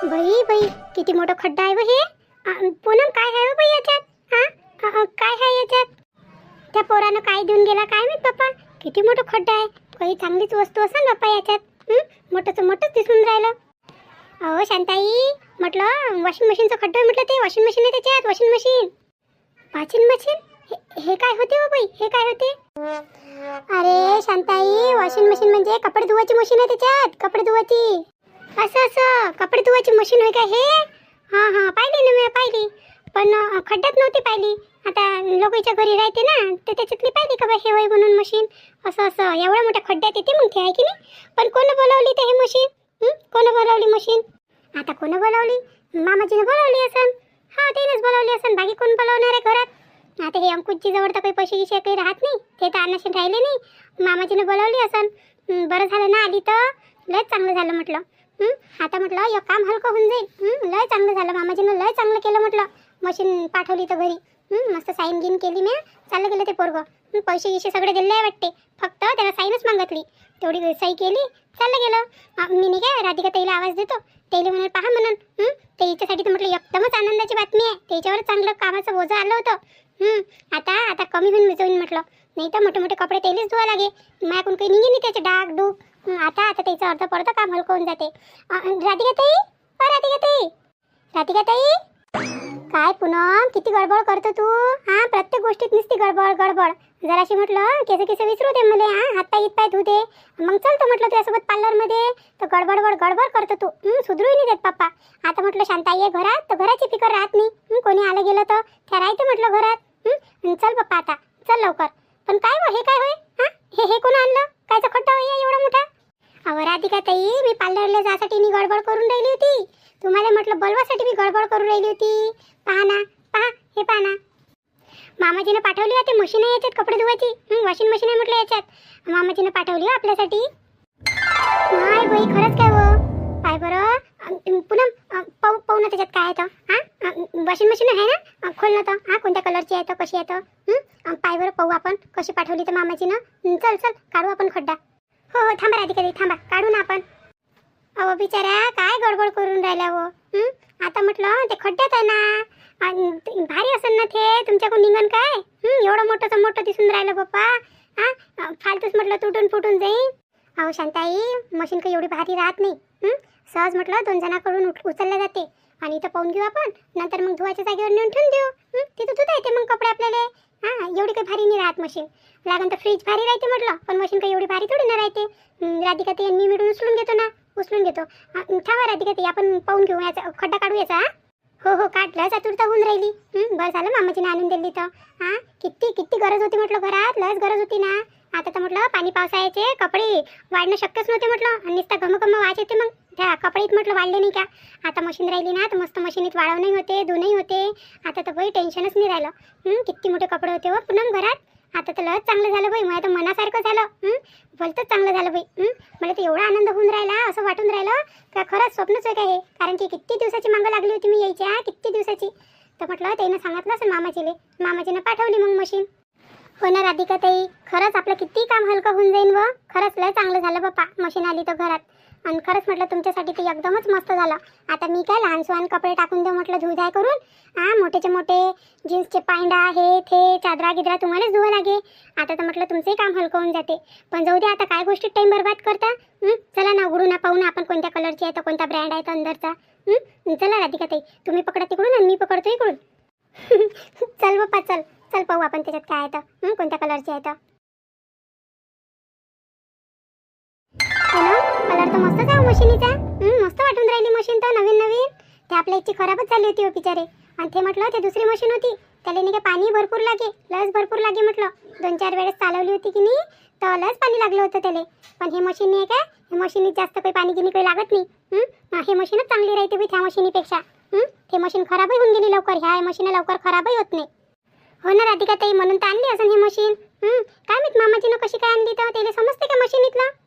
बाई बाई, किती मोठा खड्डा आहे व हे. पूनम, काय आहे हो बाई याच्यात? काय आहे याच्यात? त्या पोरानं काय देऊन गेला काय माहित बाप्पा. किती मोठा खड्डा आहे. काही चांगलीच वस्तू असेल बाप्पा याच्यात. मोठंच मोठंच दिसून राहिलं. अहो शांताई, म्हटलं वॉशिंग मशीनचं खड्डा आहे म्हटलं. ते वॉशिंग मशीन आहे त्याच्यात. Washing machine, washing machine. हे काय होते हो बाई, हे काय होते? अरे शांताई, वॉशिंग मशीन म्हणजे कपडे धुवायची मशीन आहे त्याच्यात. कपडे धुवायची. असं असं कपडे धुवायची मशीन होय का हे? हां हां, पाहिली ना मी, पाहिली. पण खड्ड्यात नव्हती पाहिली. आता लोकांच्या घरी राहते ना, तर त्याच्यातली पाहिली का बा हे वय म्हणून मशीन. असं असं एवढ्या मोठ्या खड्ड्यात येते मग ते, आहे की नाही? पण कोण बोलावली तर हे मशीन? कोण बोलावली मशीन? आता कोण बोलावली? मामाजीने बोलावली असन. हा, त्यानेच बोलावली असन. बाकी कोण बोलावणार आहे घरात? आता हे अंकुशजी जवळ तर काही पैसे गिसे काही राहत नाही. ते तर आणण्याशी राहिले नाही. मामाजीने बोलावली असन. बरं झालं ना आली तर. लयच चांगलं झालं म्हटलं. आता म्हटलं एक काम हलकं होऊन जाईल. लय चांगलं झालं. मामाजीनं लय चांगलं केलं म्हटलं. मशीन पाठवली तर घरी. मस्त साईन गिन केली मी. चाललं गेलं ते पोरगं. पैसे गिसे सगळे दिले आहे वाटते. फक्त त्याला साईनच मागितली. तेवढी सही केली, चाललं गेलं. मी नाही काय राधिका ताईला आवाज देतो. ताईला म्हणून पहा म्हणून. ते हिच्यासाठी तर म्हटलं एकदमच आनंदाची बातमी आहे. त्याच्यावर चांगलं कामाचं ओझं आलं होतं. आता आता कमी होऊन जाईन म्हटलं. नाही तर मोठे मोठे कपडे त्यालाच धुवा लागे. माझ्याकडून काही निघे नाही त्याचे डाग डूब. आता त्याचं अर्ध पर्ध काम हलकं होऊन जाते. राधिका ताई, राधिका ताई, राधिका ताई. काय पूनम, किती गडबड करतो तू? प्रत्येक गोष्टीत नुसती गडबड गडबड. जराशी म्हटलं केस विसरू दे मला. हातपाय इतपाय धुऊ दे, मग चलतो म्हटलं तुझ्यासोबत पार्लरमध्ये. तर गडबड गडबड करतो तू. सुधरूही नाही देत पप्पा. आता म्हटलं शांताई आहे घरात, तर घराची फिकर राहत नाही. कोणी आलं गेलं तर त्या राहते म्हटलं घरात. चल पप्पा, आता चल लवकर. पण काय हो, हे काय होय? हे कोण आणलं? कायचा खड्डा होय एवढा मोठा? अहो राधिका ताई, मी पार्लरला जासाठी मी गडबड करून राहिली होती. तुम्हाला म्हटलं बोलवासाठी मी गडबड करून राहिली होती. पहा ना, पहा, हे पहा ना. मामाजीनं पाठवली होती मशीन आहे याच्यात कपडे धुवायची. वॉशिंग मशीन आहे म्हटलं याच्यात. मामाजीनं पाठवली हो आपल्यासाठी. नाही बाई, खरंच काय हो? काय बरं पूनम, पाहू ना त्याच्यात काय आहे तर. वॉशिंग मशीन आहे ना? खोल ना तर. कोणत्या कलरची आहे तर, कशी आहे तर? पाय बरं, पाहू आपण कशी पाठवली तर मामाजीनं. चल चल, काढू आपण खड्डा. हो हो, थांबा राधिका ताई, थांबा, काढू ना आपण. अहो बिचाऱ्या, काय गडबड करून राहिल्या हो? आता म्हटलं ते खड्ड्यात आहे ना. भारी असेल ना ते. तुमच्याकडून निघन काय? एवढं मोठंचं मोठं दिसून राहिलं बाप्पा. फालतूच म्हटलं तुटून फुटून जाईल. अहो शांताई, मशीन काही एवढी भारी राहत नाही. सहज म्हटलं 2 जणांकडून उचलल्या जाते. आणि इथं पाहून घेऊ आपण. नंतर मग धुवायच्या जागेवर नेऊन ठेवून देऊ. तिथं धुता येते मग कपडे आपल्याला. एवढी काही भारी नाही राहत मशीन. लागन तर फ्रीज भारी राहते म्हटलं, पण मशीन काही एवढी भारी थोडी ना राहते. राधिका ताई मी मिळून उचलून घेतो ना. उचलून घेतो. थांबा राधिका ताई, आपण पाहून घेऊ. याचा खड्डा काढू याचा. हो हो, काढलं. चतुर्था होऊन राहिली. बरं झालं मामाजीने आणून दिली तर. किती किती गरज होती म्हटलं घरात. लस गरज होती ना. आता तर म्हटलं पाणी पावसाळ्याचे कपडे वाढणं शक्यच नव्हते म्हटलं. आणि नुसता घमघम वाच येते मग त्या कपडेत म्हटलं वाढले नाही का. आता मशीन राहिली ना, तर मस्त मशीनीत वाळवणंही होते, धुणंही होते. आता तर बाई टेन्शनच नाही राहिलं. किती मोठे कपडे होते हो पूनम घरात. आता तर लस चांगलं झालं बाई. मला तर मनासारखं झालं. बोलतच चांगलं झालं बाई. मला तर एवढा आनंद होऊन राहिला, असं वाटून राहिलं का खरंच स्वप्नच आहे का हे. कारण की किती दिवसाची मागं लागली होती मी यायच्या, किती दिवसाची. तर म्हटलं त्यानं सांगितलं असं मामाजीनं पाठवली मग मशीन. हो ना राधिका ताई, खरंच आपलं किती काम हलकं होऊन जाईन. व खरंच लय चांगलं झालं बाप्पा मशीन आली तर घरात. आणि खरंच म्हटलं तुमच्यासाठी ते एकदमच मस्त झालं. आता मी काय लहान सुहान कपडे टाकून देऊ म्हटलं धुधाय करून. मोठेचे मोठे जीन्सचे पायंडा हे ते चादरा गिदरा तुम्हालाच धुवा लागे. आता तर म्हटलं तुमचंही काम हलकं होऊन जाते. पण जाऊ दे, आता काय गोष्टी टाईम बरबाद करता. चला ना, उघडू ना, पाहू ना आपण कोणत्या कलरची आहे तर, कोणता ब्रँड आहे तर अंदरचा. चला राधिका ताई, तुम्ही पकडा तिकडून आणि मी पकडतो इकडून. चल बाप्पा, चल चल, पाहू आपण त्याच्यात काय आहे तर, कोणत्या कलरची आहे तर. कलर तर मस्तच आहे मशीनीचा. मस्त वाटून राहिली मशीन तर, नवीन नवीन. ते आपल्या इच्छी खराबच झाली होती हो बिचारे. आणि ते म्हटलं ते दुसरी मशीन होती, त्याला नाही का पाणी भरपूर लागे, लस भरपूर लागे म्हटलं. 2-4 वेळेस चालवली होती की नाही, तर लस पाणी लागलं होतं त्याला. पण हे मशीन नाही काय, हे मशीनीत जास्त काही पाणी गिनी काही लागत नाही. हे मशीनच चांगली राहते बी त्या मशीनीपेक्षा. ते मशीन खराबही होऊन गेली लवकर. ह्या मशीन लवकर खराबही होत नाही. हो ना राधिका ताई, म्हणून तर आणली असं ही मशीन. काय माहित मामाजीनं कशी काय आणली तर. त्याला समजते का मशीनीतलं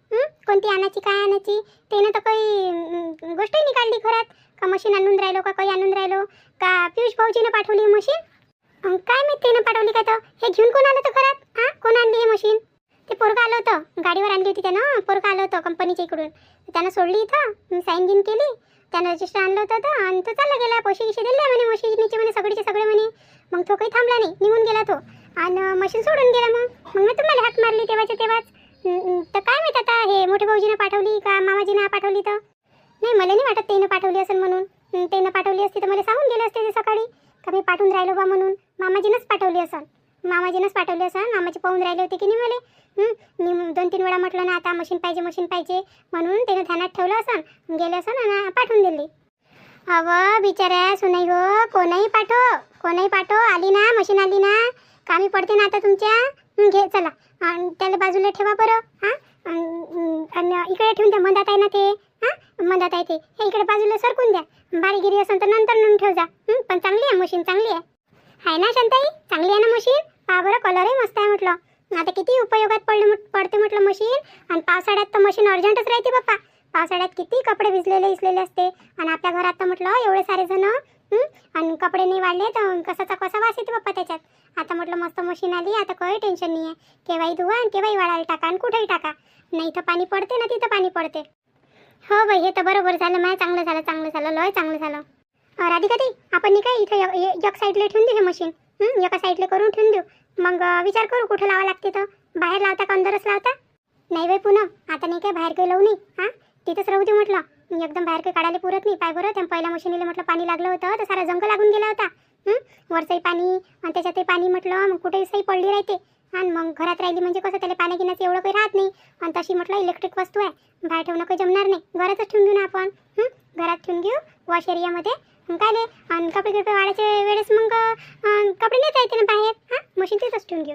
कोणती आणायची काय आणायची. त्यानं तर काही गोष्टही नाही काढली घरात का मशीन आणून राहिलो का काही आणून राहिलो का. पियुष भाऊजीनं पाठवली ही मशीन. काय माहित त्यानं पाठवली का तर. हे घेऊन कोण आलं तर घरात. कोण आणली ही मशीन. ते पोरगं आलं होतं, गाडीवर आणली होती त्यानं. पोरगं आलं होतं कंपनीच्या इकडून. त्यानं सोडली इथं, साईन गिन केली त्यानं रजिस्टर आणलं होतं तर आणि तो चालला गेला. पैसे गिसे दिले म्हणे मशीनीचे म्हणे सगळीचे सगळे म्हणे. मग तो काही थांबला नाही, निघून गेला तो आणि मशीन सोडून गेला. मग मी तुम्हाला हाक मारली तेव्हाच्या तेव्हाच. तर काय माहीत आता हे मोठ्या भाऊजीनं पाठवली का मामाजीनं पाठवली. तर नाही, मला नाही वाटत त्यानं पाठवली असेल म्हणून. त्यानं पाठवली असती तर मला सांगून गेले असते ते सकाळी का मी पाठवून राहिलो बा म्हणून. मामाजीनंच पाठवली असेल, मामाजीनंच पाठवली असेल. मामाची पाहून राहिले होते की नाही मला. मी 2-3 वेळा म्हटलं ना आता मशीन पाहिजे म्हणून त्यानं ध्यानात ठेवलं असेल, गेले असेल आणि पाठवून दिली. अव बिचाऱ्या सुनाई हो, कोणाही पाठव. आली ना मशीन, आली ना, कामी पडते ना आता तुमच्या. घे चला आणि त्याला बाजूला ठेवा बरं. आणि इकडे ठेवून द्या, मंदात आहे ना ते. मंदात आहे ते, हे इकडे बाजूला सरकून द्या. बारीगिरी असेल तर नंतर नेऊन ठेव जा. पण चांगली आहे मशीन, चांगली आहे ना शांताई, चांगली आहे ना मशीन. पहा बरं, कलरही मस्त आहे म्हटलं. आता किती उपयोगात पडते म्हटलं मशीन. आणि पावसाळ्यात तर मशीन अर्जंटच राहते बाप्पा. पावसाळ्यात किती कपडे भिजलेले असते आणि आपल्या घरात तर म्हटलं एवढे सारे जण आणि कपडे नाही वाढले तर कसाचा कसा वास येते बाप्पा त्याच्यात. आता म्हटलं मस्त मशीन आली, आता काही टेन्शन नाही आहे. केव्हाही धुवा आणि केव्हाही वाळायला टाका आणि कुठेही टाका. नाही तर पाणी पडते ना, तिथं पाणी पडते. हो बाई, हे तर बरोबर झालं. माय चांगलं झालं, लय चांगलं झालं. राधिका ताई, आपण नाही काय इथं एक साईडला ठेवून देऊ हे मशीन. एका साईडला करून ठेवून देऊ. मग विचार करू कुठं लावा लागते. तर बाहेर लावता का अंदरच लावता. नाही बाई पूनम, आता नाही काय बाहेर काही लावू नाही. तिथंच राहू दे म्हटलं. एकदम बाहेर काही काढायला पुरत नाही. पाय बरं, त्या पहिल्या मशीनीला म्हटलं पाणी लागलं होतं तर सारा जंग लागून गेला होता. वरचंही पाणी आणि त्याच्यातही पाणी म्हटलं, मग कुठेही सही पडली राहते. आणि मग घरात राहिली म्हणजे कसं त्याला पाण्या गिण्याचं एवढं काही राहत नाही. आणि तशी म्हटलं इलेक्ट्रिक वस्तू आहे, बाहेर ठेवणं काही जमणार नाही. घरातच ठेवून घेऊ ना आपण. घरात ठेवून घेऊ वॉश एरियामध्ये. काय नाही, आणि कपडे वाढायच्या वेळेस मग कपडे नेता येते ना बाहेर. मशीन तिथंच ठेवून घेऊ.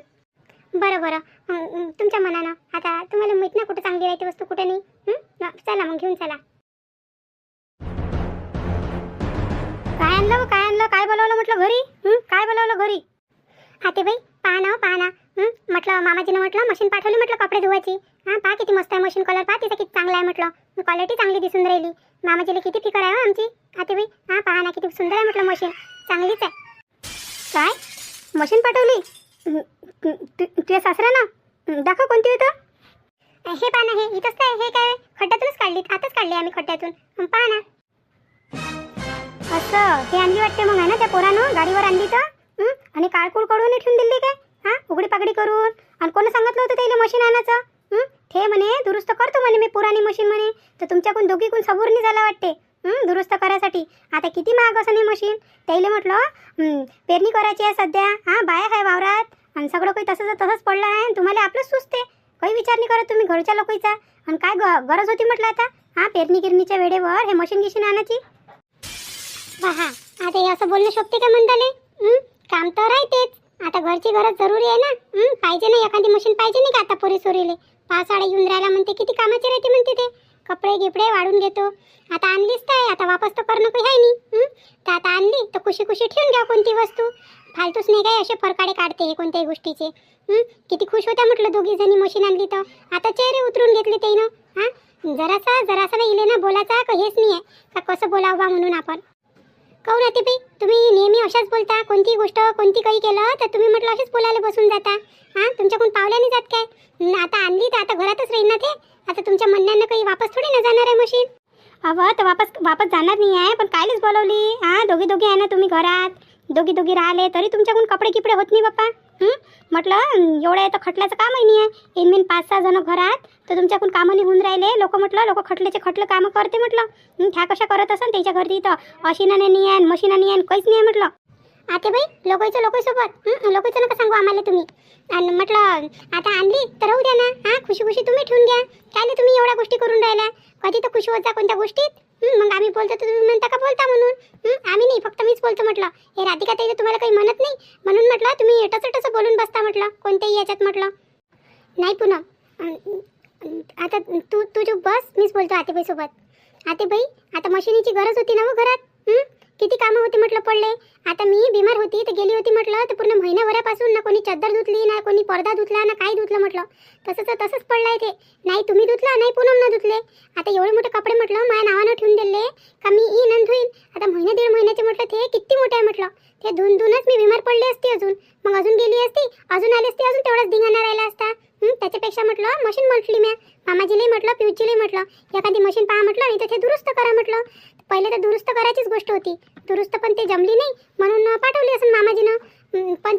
बरं, तुमच्या मनानं. आता तुम्हाला माहीत ना कुठं चांगली राहते वस्तू, कुठे नाही. चला मग घेऊन चला. काय आणलं, काय बोलावलं म्हटलं घरी. काय बोलावलं घरी. हाते बाई, पहा ना. म्हटलं मामाजीनं म्हटलं मशीन पाठवली म्हटलं कपडे धुवायची. पहा किती मस्त आहे मशीन, कलर पहा तिचा किती चांगला आहे म्हटलं. क्वालिटी चांगली दिसून राहिली. मामाजीला किती फिकर आहे आमची. हाते बाई, पहा ना किती सुंदर आहे म्हटलं मशीन, चांगलीच आहे. काय मशीन पाठवली तुझ्या सासऱ्यानं. दाखव कोणती होतं. हे पहा ना, हे इथंच काय, हे काय खड्ड्यातूनच काढली, आताच काढली आम्ही खड्ड्यातून. पहा ना, असं हे आणली वाटते मग आहे ना त्या पोरानं, गाडीवर आणली तर. आणि काळकूळ करून ठेवून दिली काय. उघडी पागडी करून. आणि कोणी सांगितलं होतं त्याला मशीन आणायचं. ते म्हणे दुरुस्त करतो म्हणे मी पुराणी मशीन म्हणे. तर तुमच्याकडून दोघीकडून सबूर नाही झाला वाटते दुरुस्त करायसाठी. आता किती महाग असं नाही मशीन. त्याला म्हटलं पेरणी करायची आहे सध्या. बाया आहे वावरात आणि सगळं काही तसंच पडलं आहे. आणि तुम्हाला आपलंच सुचते, काही विचार नाही करत तुम्ही घरच्या लोकांचा. आणि काय गरज होती म्हटलं आता पेरणी गिरणीच्या वेळेवर हे मशीन गिशीन आणायची. आता हे असं बोलणं शोभते का म्हणताले. काम तर राहतेच. आता घरची गरज जरुरी आहे ना. पाहिजे ना एखादी मशीन, पाहिजे नाही का आता पोरी सोरीले. पावसाळा येऊन राहिला म्हणते, किती कामाचे राहते म्हणते ते. कपडे गिपडे वाढून घेतो. आता आणलीच तर आता वापस तर करणं काही आहे नाही. तर आता आणली तर खुशी ठेवून घ्या कोणती वस्तू. फालतूच नाही काय असे फरकाडे काढते हे कोणत्याही गोष्टीचे. किती खुश होत्या म्हटलं दोघी जणी मशीन आणली तर. आता चेहरे उतरून घेतले त्यानं. जरासा इले ना बोलायचा का हेच नाही आहे का कसं बोलावं बा म्हणून आपण. काहून राहते बाई, तुम्ही नेहमी अशाच बोलता. कोणती गोष्ट कोणती काही केलं तर तुम्ही म्हटलं असेच बोलायला बसून जाता. तुमच्याकडून पावल्या नाही जात काय. आता आणली तर आता घरातच राहील ना ते. आता तुमच्या म्हणण्यानं काही वापस थोडी ना जाणार आहे मशीन. तर वापस जाणार नाही आहे. पण कायलेच बोलवली. दोघी आहे ना तुम्ही घरात. दोघी राहिले तरी तुमच्याकडून कपडे किपडे होत नाही बाप्पा. म्हटलं एवढं तर खटल्याचं कामही नाही आहे. इन 5-6 जण घरात तर तुमच्याकडून कामं नाही होऊन राहिले. लोक खटलं कामं करते म्हटलं. ह्या कशा करत असन त्याच्या घरी तर अशिनाने नाही आहे, मशीनाने आहे, काहीच नाही आहे म्हटलं. आते बाई लोकांसोबत लोकांचं नका सांगू आम्हाला तुम्ही. आणि म्हटलं आता आणली तर राहू द्या ना. खुशी तुम्ही ठेवून घ्या. काय नाही तुम्ही एवढ्या गोष्टी करून राहिल्या. कधी तर खुशी होता कोणत्या गोष्टीत. मग आम्ही बोलतो तर तुम्ही म्हणता का बोलता म्हणून. आम्ही नाही, फक्त मीच बोलतो म्हटलं. हे राधिका ताई तुम्हाला काही म्हणत नाही म्हणून म्हटलं तुम्ही टसं बोलून बसता म्हटलं कोणत्याही याच्यात म्हटलं. नाही पुन्हा आता तू जो बस, मीच बोलतो आतेबाई सोबत. आतेबाई आता मशिनीची गरज होती ना घरात. किती कामं होती म्हटलं पडले. आता मी बिमार होती तर गेली होती म्हटलं तर पूर्ण महिनाभरापासून ना कोणी चद्दर धुतली ना कोणी पडदा धुतला ना काही धुतलं म्हटलं. तसंच पडलाय ते. नाही तुम्ही धुतला नाही पूनम न धुतले. आता एवढे मोठे कपडे म्हटलं माझ्या नावानं ठेवून दिले का मी येईन धुईन. आता महिना 1.5 महिन्याचे म्हटलं ते किती मोठे आहे म्हटलं. ते धुवूनच मी बिमार पडले असते. मग अजून गेली असती, अजून आली असती, अजून तेवढाच धिंगाणा राहिला असता. त्याच्यापेक्षा म्हटलं मशीन म्हटली म्या. मामाजीलाही म्हटलं, पिऊजीलाही म्हटलं एखादी मशीन पहा म्हटलं, नाही तर ते दुरुस्त करा म्हटलं. पहिले तर दुरुस्त करायचीच गोष्ट होती. दुरुस्त पण ते जमली नाही म्हणून पाठवली असेल मामाजीनं. पण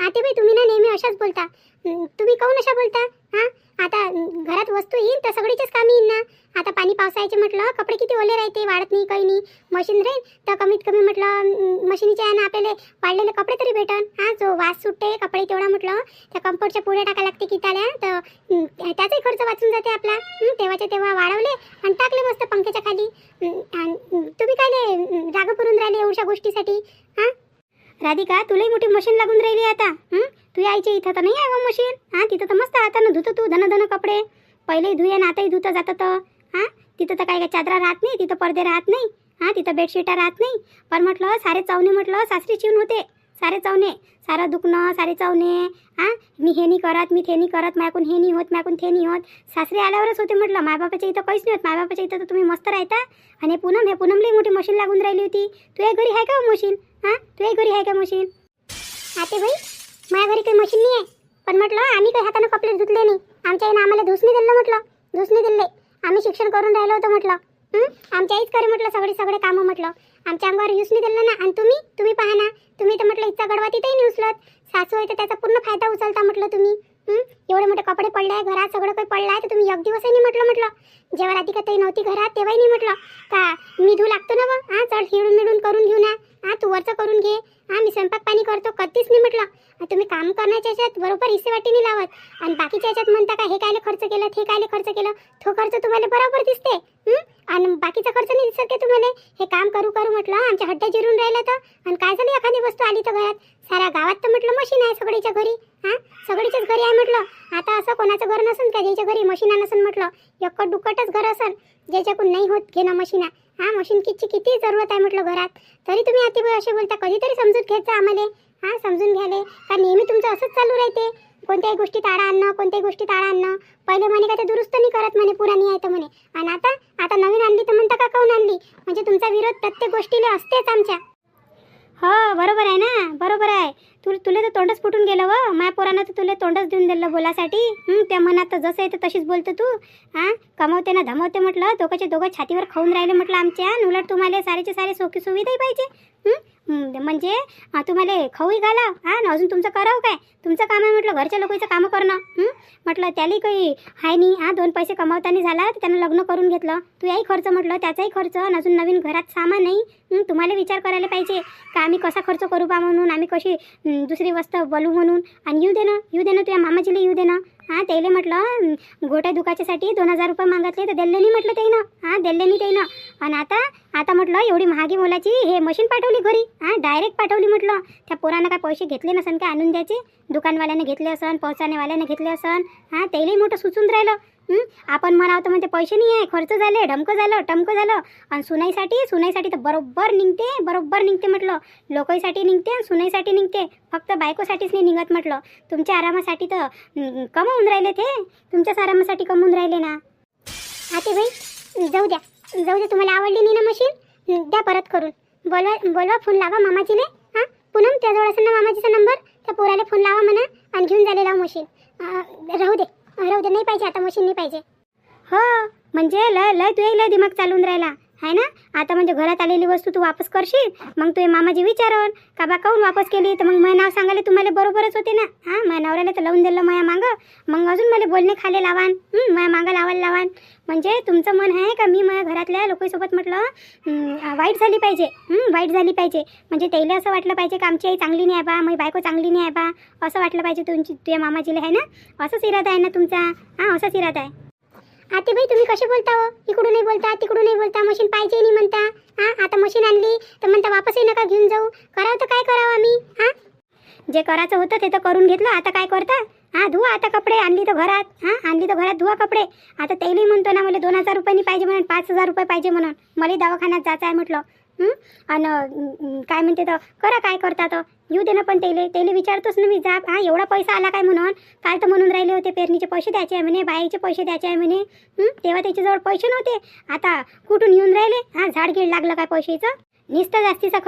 आतेबाई तुम्ही ना नेहमी अशाच बोलता. तुम्ही काहून अशा बोलता? हां, आता घरात वस्तू येईन तर सगळीच्याच कामी येईन ना. आता पाणी पावसाळ्याचे म्हटलं कपडे किती ओले राहते, वाढत नाही काही नाही. मशीन राहील तर कमीत कमी म्हटलं मशीनीच्या यानं आपल्याला वाढलेले कपडे तरी भेटन. हां, जो वास सुटते कपडे तेवढा म्हटलं त्या कम्फर्टच्या पुढे टाका लागते किताल्या, तर त्याचाही खर्च वाचून जाते आपला. तेव्हाच्या तेव्हा वाढवले आणि टाकले मस्त पंख्याच्या खाली. तुम्ही काय राग करून राहिले एवढ्या गोष्टीसाठी? हां राधिका, तुलाही मोठी मशीन लागून राहिली आता. तू यायची इथं तर नाही आहे व मशीन. हां, तिथं तर मस्त हातानं धुतं तू धन कपडे. पहिलेही धुये ना आताही धुतं जातं तर. हां, तिथं तर काय चादरा राहत नाही, तिथं पडदे राहत नाही. हां, तिथं बेडशीटा राहत नाही. पण म्हटलं सारे चवणे म्हटलं सासरी चिवून होते. सारे चवणे, सारं दुखणं, सारे चवणे. हां, मी हे नाही करत, मी ते नाही करत, माझ्याकडून हे नाही होत, माझ्याकडून ते नाही होत. सासरी आल्यावरच होते म्हटलं. मायबापाच्या इथं काहीच नाही होत. मायबापाच्या इथं तर तुम्ही मस्त राहता. आणि पूनमली मोठी मशीन लागून राहिली होती. तुझ्या घरी आहे का मशीन? हां, तुझ्या घरी आहे का मशीन? आतेबाई, माझ्या घरी काही मशीन नाही आहे. पण म्हटलं आम्ही काही हातानं कपडे धुतले नाही. आमच्या आईनं आम्हाला धुसणी दिलं म्हटलं. धुसणी दिले. आम्ही शिक्षण करून राहिलो होतो म्हटलं. आमच्या आईच करे म्हटलं सगळे कामं म्हटलं. आमच्या अंगावर युसनी दिलं ना. आणि तुम्ही पहा ना, तुम्ही तर म्हटलं इच्छा गडवा तिथंही नाही उचलत. सासू आहे तर त्याचा पूर्ण फायदा उचलता म्हटलं तुम्ही. एवढे मोठे कपडे पडले आहे घरात, सगळं काही पडलं आहे तर तुम्ही एक दिवसही नाही म्हटलं. जेव्हा राधिका ताई नव्हती घरात तेव्हाही नाही म्हटलं का मी धू लागतो ना बा. हां, चल हिडून मिळून करून घेऊ ना. हां, तू वरचं करून घे. हां, मी स्वयंपाक पाणी करतो, कधीच नाही म्हटलं. तुम्ही काम करण्याच्या याच्यात बरोबर हिस्से वाटी नाही लावत. आणि बाकीच्या याच्यात म्हणता का हे कायले खर्च केलं, हे कायले खर्च केलं. तो खर्च तुम्हाला बरोबर दिसते. आणि बाकीचा खर्च नाही दिसत का तुम्हाला? हे काम करू म्हटलं आमच्या हड्ड्या जिरून राहिला तर. आणि काय झालं एखादी वस्तू आली तर घरात. साऱ्या गावात तर म्हटलं मशीन आहे सगळीच्या घरी. हां, सगळीच्याच घरी आहे म्हटलं. आता असं कोणाचं घर नसेल का ज्याच्या घरी मशीन नसेल म्हटलं. एकट दुक्कटच घर असेल ज्याच्याकडून नाही होत घेणं मशीन. हां, मशीन किती जरूरत आहे म्हटलं घरात. तरी तुम्ही आतेबाई असे बोलता. कधीतरी समजून घ्यायचं आम्हाला. हां, समजून घ्याले का नेहमी तुमचं असंच चालू राहते. कोणत्याही गोष्टीत आळा आणणं, कोणत्याही गोष्टीत आळा आणणं. पहिले म्हणे का ते दुरुस्त नाही करत म्हणे, पुराणी आहे तर म्हणे. आणि आता नवीन आणली तर म्हणता का काऊन आणली. म्हणजे तुमचा विरोध प्रत्येक गोष्टीला असतेच आमच्या. हो, बरोबर आहे ना, बरोबर आहे. तुला तर तोंडच फुटून गेलं व. माझ्या पोरानं तर तुला तोंडच देऊन दिलं बोलासाठी. त्या मनात जसं येतं तशीच बोलतं तू. हां, कमवते ना धमवते म्हटलं. दोघं छातीवर खाऊन राहिले म्हटलं आमच्या. उलट तुम्हाला सारेचे सारे सुविधाही पाहिजे. म्हणजे तुम्हाला खाऊही घाला. हां, अजून तुमचं करावं काय? तुमचं काम आहे म्हटलं घरच्या लोकांचं कामं करणं. म्हटलं त्यालाही काही हाय नाही. हां, 2 पैसे कमावताना झाला तर त्यानं लग्न करून घेतलं. तू याही खर्च म्हटलं, त्याचाही खर्च. अजून नवीन घरात सामान नाही. तुम्हाला विचार करायला पाहिजे का आम्ही कसा खर्च करू बा म्हणून, आम्ही कशी दुसरी वस्तू बोलू म्हणून. आणि येऊ दे ना तुझ्या मामाजीला येऊ दे ना. हां, त्याला म्हटलं गोट्या दुखाच्यासाठी 2000 रुपये मागितले तर दिले नाही म्हटलं त्यानं. हां, दिले नाही त्यानं. आणि आता म्हटलं एवढी महागी मोलाची हे मशीन पाठवली घरी. हां, डायरेक्ट पाठवली म्हटलं. त्या पोरानं काय पैसे घेतले नसन का आणून द्यायचे. दुकानवाल्याने घेतले असन, पोहोचानेवाल्याने घेतले असन. हां, त्यालाही मोठं सुचून राहिलं. आपण म्हणावं तर म्हणते पैसे नाही आहे, खर्च झाले, टमकं झालं. आणि सुनाईसाठी तर बरोबर निघते म्हटलं. लोकांसाठी निघते आणि सुनाईसाठी निघते. फक्त बायकोसाठीच नाही निघत म्हटलं. तुमच्या आरामासाठी तर कमवून राहिले ते. तुमच्याच आरामासाठी कमवून राहिले ना. आतेबाई, जाऊ द्या तुम्हाला आवडली नाही ना मशीन, द्या परत करून. बोलवा फोन लावा मामाजीले. हां, पूनम त्याजवळ असेल ना मामाजीचा नंबर, त्या पोराला फोन लावा म्हणा आणि घेऊन झालेला मशीन. राहू दे नाही पाहिजे आता मशीन, नाही पाहिजे. हो, म्हणजे लय दिमाग चालून राहिला आहे ना. आता म्हणजे घरात आलेली वस्तू तू वापस करशील, मग तू मामाजी विचारन का बा काऊन वापस केली. तर मग माझं नाव सांगायला तुम्हाला बरोबरच होते ना. हां, माझ्या नवऱ्याला तर लावून दिलं माया मागं, मग अजून मला बोलणे खाले लावान. माया मागं लावान. म्हणजे तुमचं मन आहे का मी माझ्या घरातल्या लोकांसोबत म्हटलं वाईट झाली पाहिजे. म्हणजे त्याला असं वाटलं पाहिजे का आमची आई चांगली नाही आहे बा, माझी बायको चांगली नाही आहे बा, असं वाटलं पाहिजे तुझ्या मामाजीला आहे ना. असंच इरादा आहे ना तुमचा. हां, असाच इरादा आहे. आतेबाई, तुम्ही कसे बोलता हो? इकडून नाही बोलता, तिकडून नाही बोलता. मशीन पाहिजे नाही म्हणता. हां, आता मशीन आणली तर म्हणता वापसही नका घेऊन जाऊ. करावं तर काय करावं आम्ही? हां, जे करायचं होतं ते तर करून घेतलं. आता काय करता? हां, धुवा आता कपडे. आणली तर घरात धुवा कपडे. आता त्यालाही म्हणतो ना मला 2000 रुपयांनी पाहिजे म्हणून, 5000 रुपये पाहिजे म्हणून. मला दवाखान्यात जायचं आहे म्हटलं. आणि काय म्हणते तर करा, काय करता तर येऊ दे ना. पण त्याला विचारतोच ना मी जा. हां, एवढा पैसा आला काय म्हणून. काल तर म्हणून राहिले होते पेरणीचे पैसे द्यायचे आहे म्हणे, बाईचे पैसे द्यायचे आहे म्हणे. तेव्हा त्याच्याजवळ पैसे नव्हते. आता कुठून येऊन राहिले. हां, झाडगीड लागलं काय पैशाचं. नुसतं जास्तीचा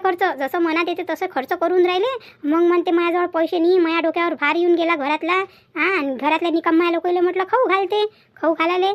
खर्च. जसं मनात येते तसं खर्च करून राहिले. मग म्हणते माझ्याजवळ पैसे नाही, माझ्या डोक्यावर भार येऊन गेला घरातला. हां, आणि घरातल्या निकम्या लोकांना म्हटलं खाऊ घालाले.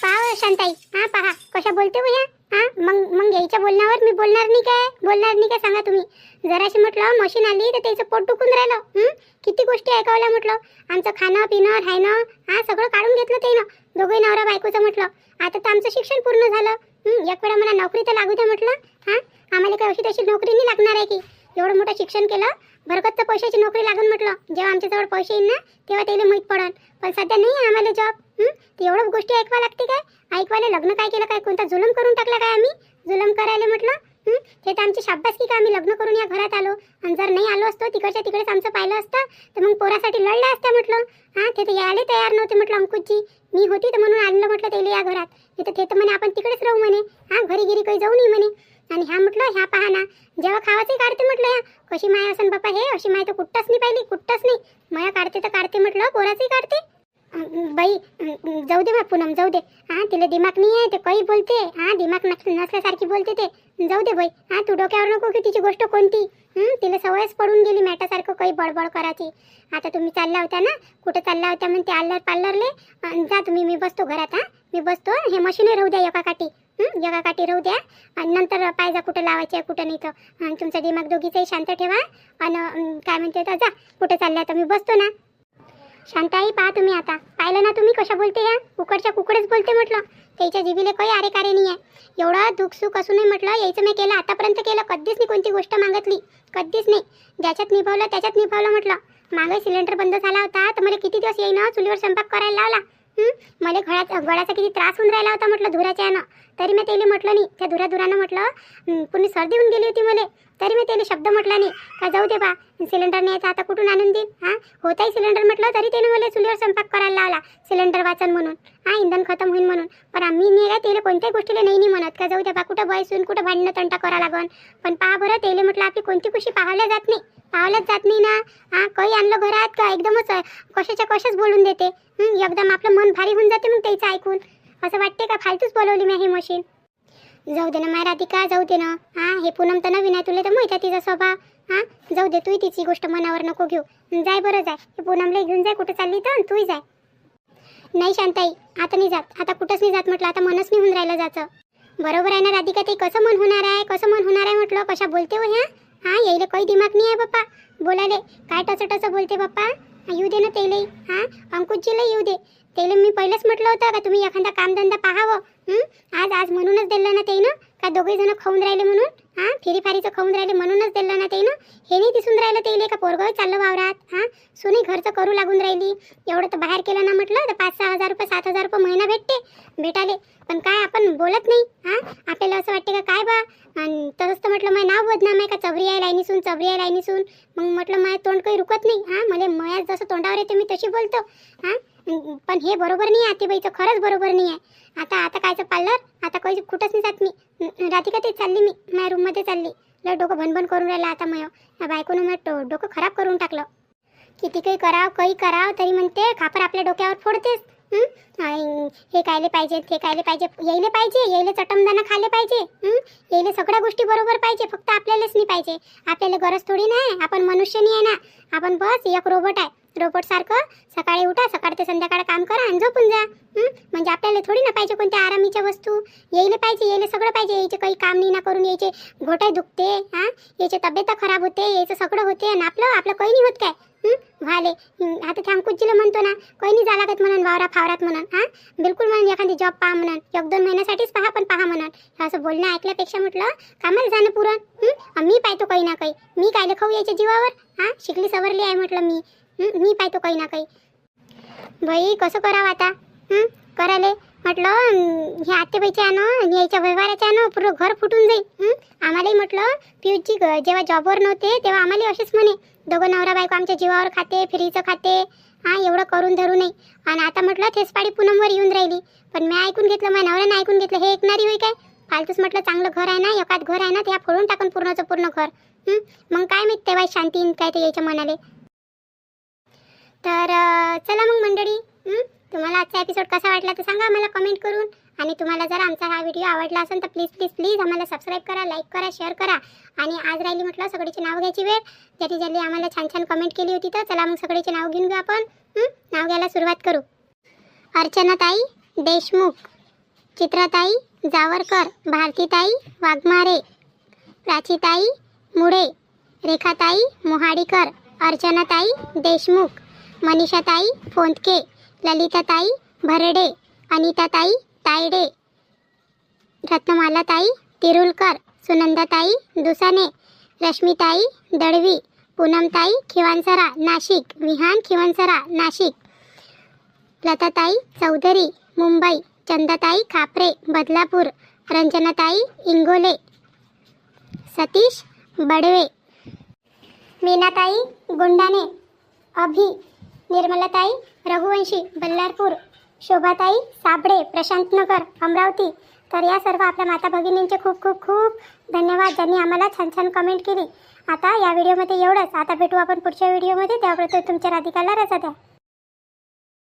पहा शांताई, हा पहा कशा बोलते हो ह्या. हा मग मग यायच्या बोलण्यावर मी बोलणार नाही काय सांगा तुम्ही. जराशी म्हटलं मशीन आली तर त्याचं पोट दुखून राहिलं. किती गोष्टी ऐकावल्या म्हटलं. आमचं खाणं पिणं राहणं हा सगळं काढून घेतलं त्यानं, दोघे नवरा बायकोचं म्हटलं. आता तर आमचं शिक्षण पूर्ण झालं. एक वेळा मला नोकरी तर लागू द्या म्हटलं. हा आम्हाला काही अशी तशी नोकरी नाही लागणार आहे की. एवढं मोठं शिक्षण केलं, भरकत पैशाची नोकरी लागून म्हटलं. जेव्हा आमच्याजवळ पैसे येईल ना तेव्हा त्याला माहीत पडल. पण सध्या नाही आहे आम्हाला जॉब. ते एवढं गोष्टी ऐकवा लागते काय. ऐकवायला लग्न काय केलं काय, कोणता जुलम करून टाकला काय आम्ही. जुलम करायला म्हटलं. ते तर आमची शाबासकी का आम्ही लग्न करून या घरात आलो. आणि जर नाही आलो असतो तिकडच्या तिकडेच आमचं पाहिलं असतं तर मग पोरासाठी लढल्या असत्या म्हटलं. हा ते तर यायला तयार नव्हते म्हटलं. अंकुशजी मी होती तर म्हणून आणलं म्हटलं त्याला या घरात. नाही तर ते तर म्हणे आपण तिकडेच राहू म्हणे. हा घरी गिरी काही जाऊ नाही म्हणे. आणि ह्या म्हटलं ह्या पहा ना, जेव्हा खावाचंही काढते म्हटलं ह्या कशी माया असन बापा. हे अशी माय तर कुठंच नाही पाहिली, कुठंच नाही. माया काढते तर काढते म्हटलं, पोराचंही काढते. बाई जाऊ दे बा पूनम, जाऊ दे. हा तिला दिमाग नाही आहे, ते काही बोलते. हा दिमाग नसल्यासारखी बोलते ते. जाऊ दे बाई. हा तू डोक्यावर नको की तिची गोष्ट कोणती. तिला सवयच पडून गेली मॅटासारखं काही बडबड करायची. आता तुम्ही चालल्या होत्या ना, कुठं चालल्या होत्या म्हणते आल्लर पार्लरले. जा तुम्ही, मी बसतो घरात. हा मी बसतो. हे मशीन राहू द्या एका काठी. एका काठी राहू द्या आणि नंतर पाहिजे कुठं लावायचे कुठं नाही तर. आणि तुमचा दिमाग दोघीचाही शांत ठेवा. आणि काय म्हणते तर जा कुठं चालल्या तर मी बसतो ना. शांताई पहा तुम्ही, आता पाहिलं ना तुम्ही कशा बोलते ह्या. कुकडच्या कुकडच बोलते म्हटलं. त्याच्या जिबीले काही अरे कार्य नाही आहे. एवढं दुःख सुख असूनही म्हटलं यायचं मी केलं आतापर्यंत केलं. कधीच नाही कोणती गोष्ट मागितली, कधीच नाही. ज्याच्यात निभावलं त्याच्यात निभावलं म्हटलं. मागे सिलेंडर बंद झाला होता तर मला किती दिवस येईना चुलीवर स्वयंपाक करायला लावला. मला गळ्याचा किती त्रास होऊन राहिला होता म्हटलं धुराच्या यानं. तरी मी त्याला म्हटलं नाही. त्या धुरानं म्हटलं पुन्हा सर्दी होऊन गेली होती मला. तरी मी त्याला शब्द म्हटला नाही का जाऊ दे बा, सिलेंडर न्यायचा आता कुठून आणून देईन. हा होताही सिलेंडर म्हटलं तरी त्याने मला चुलीवर स्वयंपाक करायला लावला. सिलेंडर वाचन म्हणून, हा इंधन खतम होईल म्हणून. पण आम्ही नाही काय त्याला कोणत्याही गोष्टीला नाही म्हणत का जाऊ दे बा, कुठं बसून कुठं भांडणं तंटा करा लागन. पण पहा बरं त्याला म्हटलं आपली कोणती खुशी पाहायला जात नाही, पाहायलाच जात नाही ना. हा काही आणलं घरात का एकदमच कशाच्या कशाच बोलून देते. एकदम आपलं मन भारी होऊन जाते मग त्याचं ऐकून. असं वाटते का फालतूच बोलवली मी ही मशीन. जाऊ दे ना माय राधिका, जाऊ दे ना. हा हे पूनम तर नवीन आहे, तुला तर माहिती आहे तिचा स्वभाव. हा जाऊ दे, तूही तिची गोष्ट मनावर नको घेऊ. जाय बरं जाय, हे पूनमला घेऊन जाय कुठं चालली तर तूही जाय. नाही शांताई आता नाही जात, आता कुठंच नाही जात म्हटलं. आता मनच नाही होऊन राहिलं जायचं. बरोबर आहे ना राधिका, ते कसं मन होणार आहे, कसं मन होणार आहे म्हटलं. कशा बोलते हो ह्या. हा यायला काही दिमाग नाही आहे बाप्पा बोलायले. काय टच बोलते बाप्पा. येऊ दे ना तेले. हा अंकुशजीला येऊ दे. त्याला मी पहिलेच म्हटलं होतं का तुम्ही एखादा कामधंदा पाहावं. आज म्हणूनच दिलं ना त्यानं का दोघे जण खाऊन राहिले म्हणून. हा फिरीफारीचं खाऊन राहिले म्हणूनच दिलं ना त्यानं. हे नाही दिसून राहिलं त्याला का पोरगं चाललं वावरात. हा सुनी घरचं करू लागून राहिली. एवढं तर बाहेर केलं ना म्हटलं तर 5-6 हजार रुपये 7 हजार रुपये महिना भेटाले. पण काय आपण बोलत नाही. हा आपल्याला असं वाटते का काय बा. आणि तसंच तर म्हटलं माझं नाव बदनाम आहे का, चबरी आहे लाईनीसून. मग म्हटलं माझं तोंड काही रुकत नाही. हा मला मयात जसं तोंडावर येते मी तशी बोलतो. हा पण हे बरोबर नाही आहे आतेबाईचं, खरंच बरोबर नाही आहे. आता कायचं पार्लर, आता काही कुठंच नाही जात मी. राधिका तेच चालली मी, माझ्या रूममध्ये चालली. लय डोकं भनभन करून राहिलं आता या बायकोनं माझं डोकं खराब करून टाकलं. किती काही कराव तरी म्हणते खापर आपल्या डोक्यावर फोडतेस. हे कायले पाहिजे ते कायले पाहिजे. यायले चटमदाना खाले पाहिजे. यायले सगळ्या गोष्टी बरोबर पाहिजे, फक्त आपल्यालाच नाही पाहिजे. आपल्याला गरज थोडी नाही, आपण मनुष्य नाही आहे ना. आपण बस एक रोबोट आहे. रोबोट सारखं सकाळी उठा, सकाळ ते संध्याकाळ काम करा आणि झोपून जा. म्हणजे आपल्याला थोडी ना पाहिजे कोणत्या आरामीच्या वस्तू. यायला पाहिजे, यायला सगळं पाहिजे. यायचे काही काम नाही ना करून यायचे घोटाय दुखते. हा याचे तब्येत खराब होते, यायचं सगळं होते. आणि आपलं काही नाही होत काय. व्हाले आता त्या अंकुशजीला म्हणतो ना काही नाही जा लागत म्हणून वावरात म्हणून. हा बिलकुल म्हणून एखादी जॉब पहा म्हणून, 1-2 महिन्यासाठीच पहा पण पहा म्हणून. असं बोलणं ऐकल्यापेक्षा म्हटलं कामाला जाणं पुरण. मी पाहतो काही ना काही. मी कायले खाऊ यायच्या जीवावर. हा शिकली सवरली आहे म्हटलं मी पाहतो काही ना काही. बाई कसं करावं आता. कराले म्हटलं हे आत्याबाईच्या यानं यायच्या व्यवहाराच्या यानं पूर्ण घर फुटून जाईल. आम्हालाही म्हटलं पियूची जेव्हा जॉबवर नव्हते तेव्हा आम्हाला असेच म्हणे दोघं नवरा बायको आमच्या जीवावर खाते, फ्रीचं खाते. हा एवढं करून धरू नये. आणि आता म्हटलं थेसपाडी पूनमवर येऊन राहिली. पण मी ऐकून घेतलं, माझ्या नवऱ्यानं ऐकून घेतलं. हे ऐकणारी होई काय. फालतूच म्हटलं चांगलं घर आहे ना, एकात घर आहे ना, त्या फोडून टाकून पूर्णचं पूर्ण घर. मग काय माहीत तेव्हा शांती काय ते यायच्या मनाले. तर चला मग मंडळी, तुम्हाला आजचा एपिसोड कसा वाटला तर सांगा मला कमेंट करून. आणि तुम्हाला जर आमचा हा व्हिडिओ आवडला असेल तर प्लीज आम्हाला सबस्क्राईब करा, लाईक करा, शेअर करा. आणि आज राहिली म्हटलं सगळीचे नाव घ्यायची वेळ. ज्यांनी आम्हाला छान कमेंट केली होती तर चला मग सगळीचे नाव घेऊन घेऊ आपण. नाव घ्यायला सुरुवात करू. अर्चनाताई देशमुख, चित्राताई जावरकर, भारतीताई वाघमारे, प्राचीताई मुळे, रेखाताई मोहाडीकर, अर्चनाताई देशमुख, मनीषाताई फोंदके, ललिताताई भरडे, अनिताताई तायडे, रत्नमालाताई तिरुलकर, सुनंदाताई दुसाने, रश्मीताई दळवी, पूनमताई खिवानसरा नाशिक, विहान खिवानसरा नाशिक, लताताई चौधरी मुंबई, चंदाताई खापरे बदलापूर, रंजनाताई इंगोले, सतीश बडवे, मीनाताई गुंडाने, अभि, निर्मलाताई रघुवंशी बल्लारपूर, शोभाताई साबडे प्रशांतनगर अमरावती. तर या सर्व आपल्या माता भगिनींचे खूप खूप खूप धन्यवाद, ज्यांनी आम्हाला छान छान कमेंट केली. आता या व्हिडिओमध्ये एवढंच. आता भेटू आपण पुढच्या व्हिडिओमध्ये. त्यापर्यंत तुमच्या राधिकाला रजा द्या.